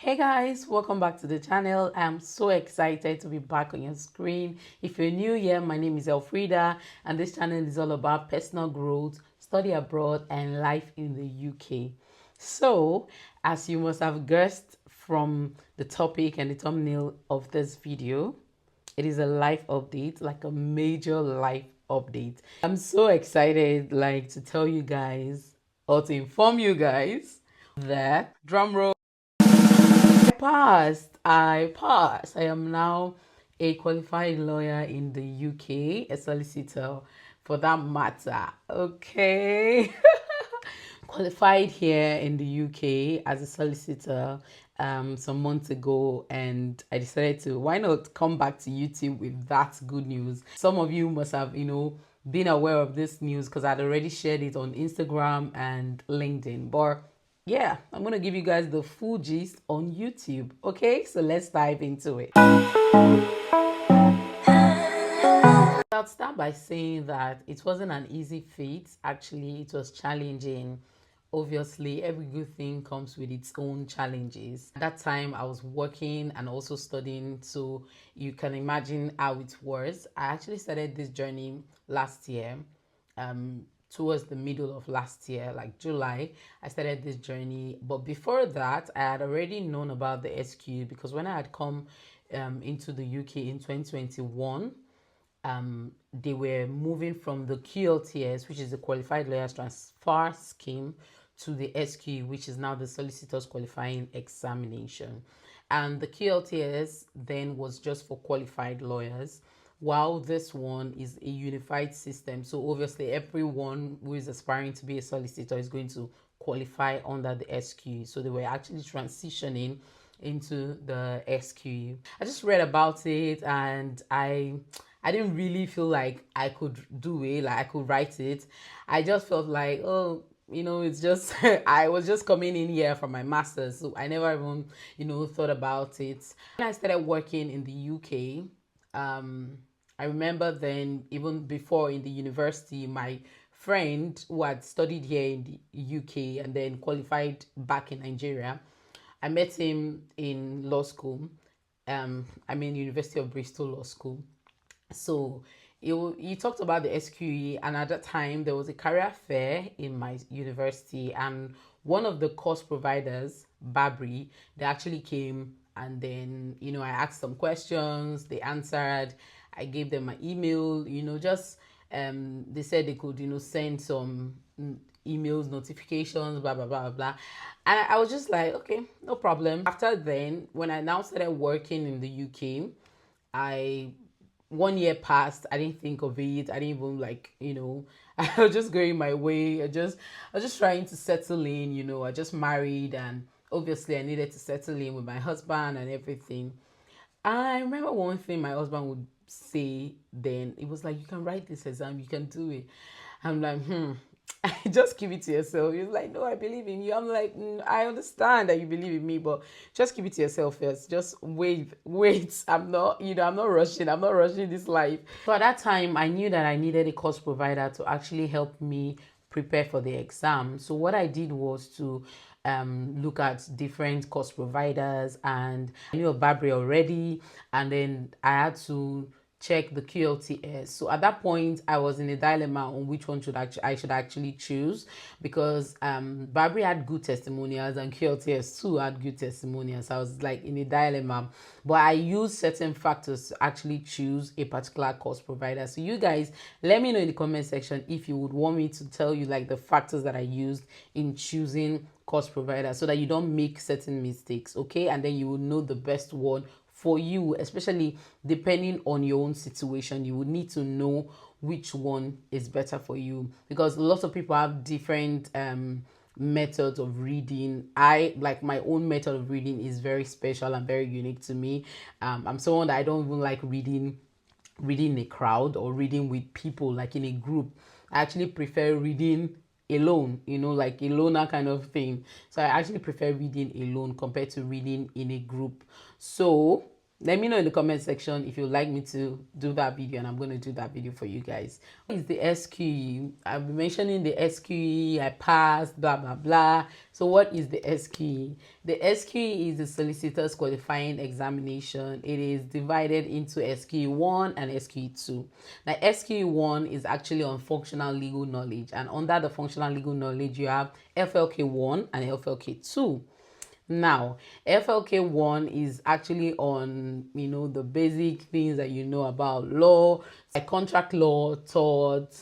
Hey guys, welcome back to the channel. I'm so excited to be back on your screen. If you're new here, my name is Elfrida and this channel is all about personal growth, study abroad and life in the UK. So, as you must have guessed from the topic and the thumbnail of this video, it is a life update, like a major life update. I'm so excited to tell you guys or to inform you guys that drum roll, I passed. I am now a qualified lawyer in the UK, a solicitor for that matter. Okay. Qualified here in the UK as a solicitor some months ago, and I decided to, why not come back to YouTube with that good news. Some of you must have, been aware of this news because I'd already shared it on Instagram and LinkedIn, but yeah, I'm going to give you guys the full gist on YouTube. Okay, so let's dive into it. I'll start by saying that it wasn't an easy feat. Actually, it was challenging. Obviously, every good thing comes with its own challenges. At that time, I was working and also studying, so you can imagine how it was. I actually started this journey last year. Towards the middle of last year, like July, I started this journey. But before that, I had already known about the SQ because when I had come into the UK in 2021, they were moving from the QLTS, which is the Qualified Lawyers Transfer Scheme, to the SQ, which is now the Solicitors Qualifying Examination. And the QLTS then was just for qualified lawyers, while this one is a unified system. So obviously everyone who is aspiring to be a solicitor is going to qualify under the SQ. So they were actually transitioning into the SQ. I just read about it and I didn't really feel like I could do it, like I could write it. I just felt like, oh, it's just, I was just coming in here from my master's, so I never even, thought about it. When I started working in the UK, I remember then, even before in the university, my friend who had studied here in the UK and then qualified back in Nigeria, I met him in law school. University of Bristol Law School. So he talked about the SQE, and at that time there was a career fair in my university, and one of the course providers, Babri, they actually came, and then I asked some questions, they answered, I gave them my email, just they said they could send some emails, notifications, blah blah blah blah, and I was just like, okay, no problem. After then, when I now started working in the UK, 1 year passed. I didn't think of it. I didn't even I was just going my way. I was just trying to settle in. I just married, and obviously I needed to settle in with my husband and everything. I remember one thing my husband would say then. It was like, you can write this exam, you can do it. I'm like, just keep it to yourself. He's like, no, I believe in you. I'm like, I understand that you believe in me, but just keep it to yourself first. Just wait. I'm not rushing this life. So at that time, I knew that I needed a course provider to actually help me prepare for the exam. So what I did was to look at different course providers, and I knew of Babri already, and then I had to check the QLTS. So at that point, I was in a dilemma on which one I should actually choose, because Babri had good testimonials and QLTS too had good testimonials. I was like in a dilemma, but I used certain factors to actually choose a particular course provider. So you guys, let me know in the comment section if you would want me to tell you the factors that I used in choosing course provider, so that you don't make certain mistakes, okay? And then you will know the best one for you, especially depending on your own situation. You would need to know which one is better for you, because lots of people have different methods of reading. My own method of reading is very special and very unique to me. I'm someone that I don't even like reading reading in a crowd or reading with people, like in a group. I actually prefer reading alone, like a loner kind of thing. So I actually prefer reading alone compared to reading in a group. So let me know in the comment section if you'd like me to do that video, and I'm going to do that video for you guys. What is the SQE? I've been mentioning the SQE, I passed, blah, blah, blah. So what is the SQE? The SQE is the Solicitor's Qualifying Examination. It is divided into SQE1 and SQE2. Now, SQE1 is actually on functional legal knowledge, and under the functional legal knowledge, you have FLK1 and FLK2. Now, FLK1 is actually on, the basic things that you know about law, like contract law, tort,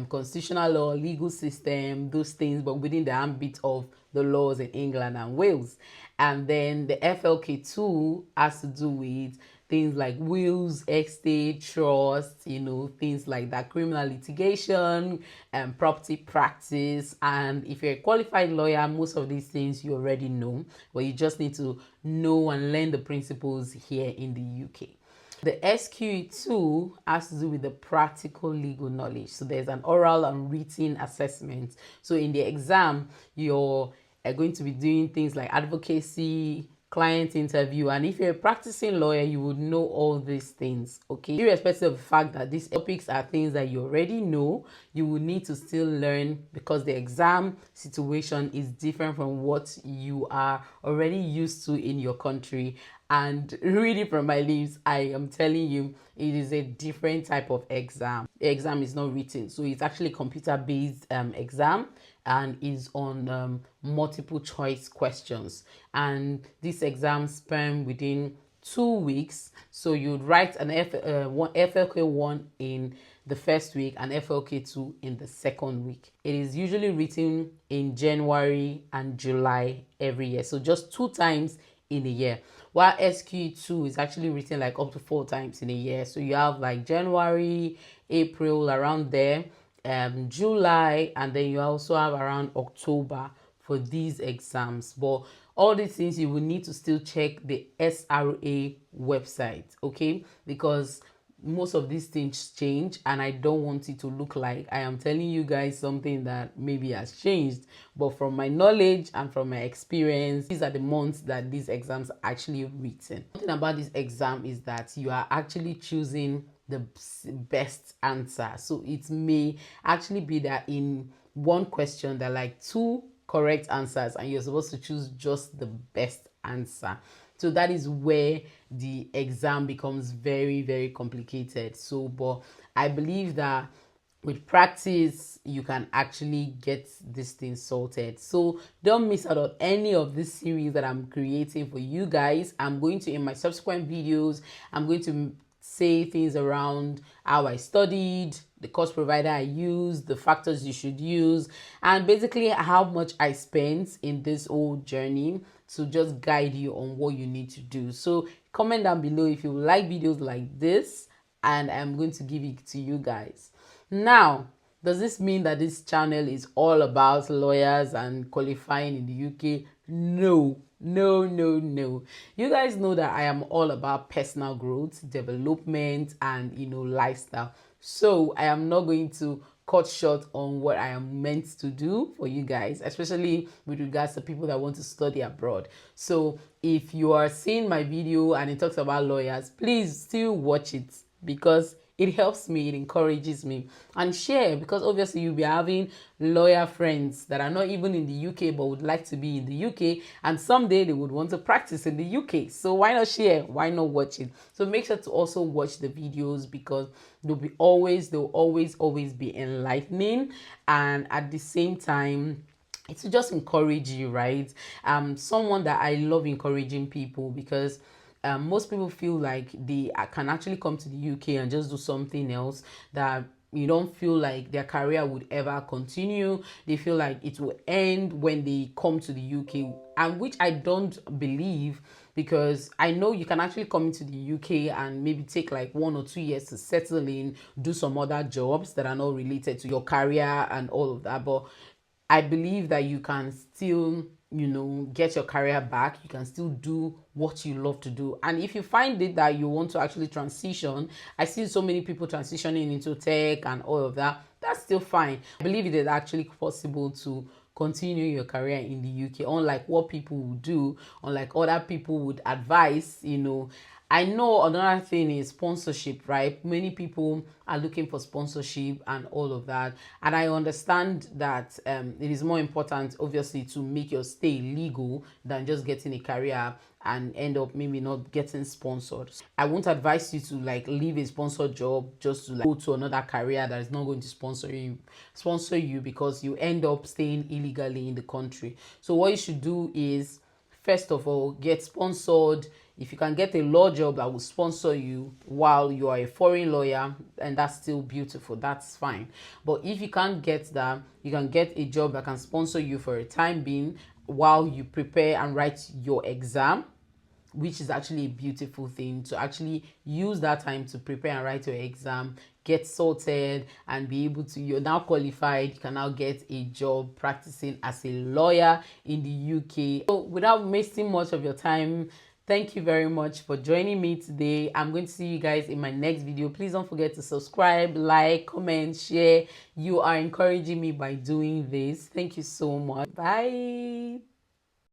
constitutional law, legal system, those things, but within the ambit of the laws in England and Wales. And then the FLK2 has to do with things like wills, estate, trust, things like that, criminal litigation, and property practice. And if you're a qualified lawyer, most of these things you already know, but you just need to know and learn the principles here in the UK. The SQE2 has to do with the practical legal knowledge. So there's an oral and written assessment. So in the exam, you're going to be doing things like advocacy, client interview, and if you're a practicing lawyer, you would know all these things, okay? Irrespective of the fact that these topics are things that you already know, you will need to still learn, because the exam situation is different from what you are already used to in your country. And reading from my lips, I am telling you, it is a different type of exam. The exam is not written, so it's actually computer-based exam, and is on multiple choice questions. And this exam span within 2 weeks. So you'd write an FLK1 in the first week and FLK2 in the second week. It is usually written in January and July every year. So just 2 times in a year, while SQE2 is actually written like up to 4 times in a year. So you have like January, April, around there, July, and then you also have around October for these exams. But all these things you will need to still check the SRA website, okay? Because most of these things change, and I don't want it to look like I am telling you guys something that maybe has changed. But from my knowledge and from my experience, these are the months that these exams are actually written. One thing about this exam is that you are actually choosing the best answer. So it may actually be that in one question there are like 2 correct answers, and you're supposed to choose just the best answer. So that is where the exam becomes very, very complicated. So, but I believe that with practice, you can actually get this thing sorted. So don't miss out on any of this series that I'm creating for you guys. I'm going to, in my subsequent videos, I'm going to say things around how I studied, the course provider I used, the factors you should use, and basically how much I spent in this whole journey to just guide you on what you need to do. So comment down below if you like videos like this, and I'm going to give it to you guys. Now, does this mean that this channel is all about lawyers and qualifying in the UK? No. No. You guys know that I am all about personal growth, development, and lifestyle. So I am not going to cut short on what I am meant to do for you guys, especially with regards to people that want to study abroad. So if you are seeing my video and it talks about lawyers, please still watch it, because it helps me, it encourages me. And share, because obviously you'll be having lawyer friends that are not even in the UK but would like to be in the UK, and someday they would want to practice in the UK. So why not share? Why not watch it? So make sure to also watch the videos, because they'll always be enlightening, and at the same time it's to just encourage you, right? Someone that I love encouraging people, because most people feel like they can actually come to the UK and just do something else, that you don't feel like their career would ever continue. They feel like it will end when they come to the UK, and which I don't believe, because I know you can actually come into the UK and maybe take like 1 or 2 years to settle in, do some other jobs that are not related to your career and all of that. But I believe that you can still get your career back. You can still do what you love to do. And if you find it that you want to actually transition, I see so many people transitioning into tech and all of that. That's still fine. I believe it is actually possible to continue your career in the UK, unlike what people would do, unlike other people would advise. I know another thing is sponsorship, right? Many people are looking for sponsorship and all of that. And I understand that it is more important, obviously, to make your stay legal than just getting a career and end up maybe not getting sponsored. I won't advise you to leave a sponsored job just to go to another career that is not going to sponsor you because you end up staying illegally in the country. So what you should do is, first of all, get sponsored. If you can get a law job that will sponsor you while you are a foreign lawyer, and that's still beautiful, that's fine. But if you can't get that, you can get a job that can sponsor you for a time being while you prepare and write your exam, which is actually a beautiful thing, to actually use that time to prepare and write your exam, get sorted, and be able to, you're now qualified, you can now get a job practicing as a lawyer in the UK. So without wasting much of your time, thank you very much for joining me today. I'm going to see you guys in my next video. Please don't forget to subscribe, like, comment, share. You are encouraging me by doing this. Thank you so much. Bye.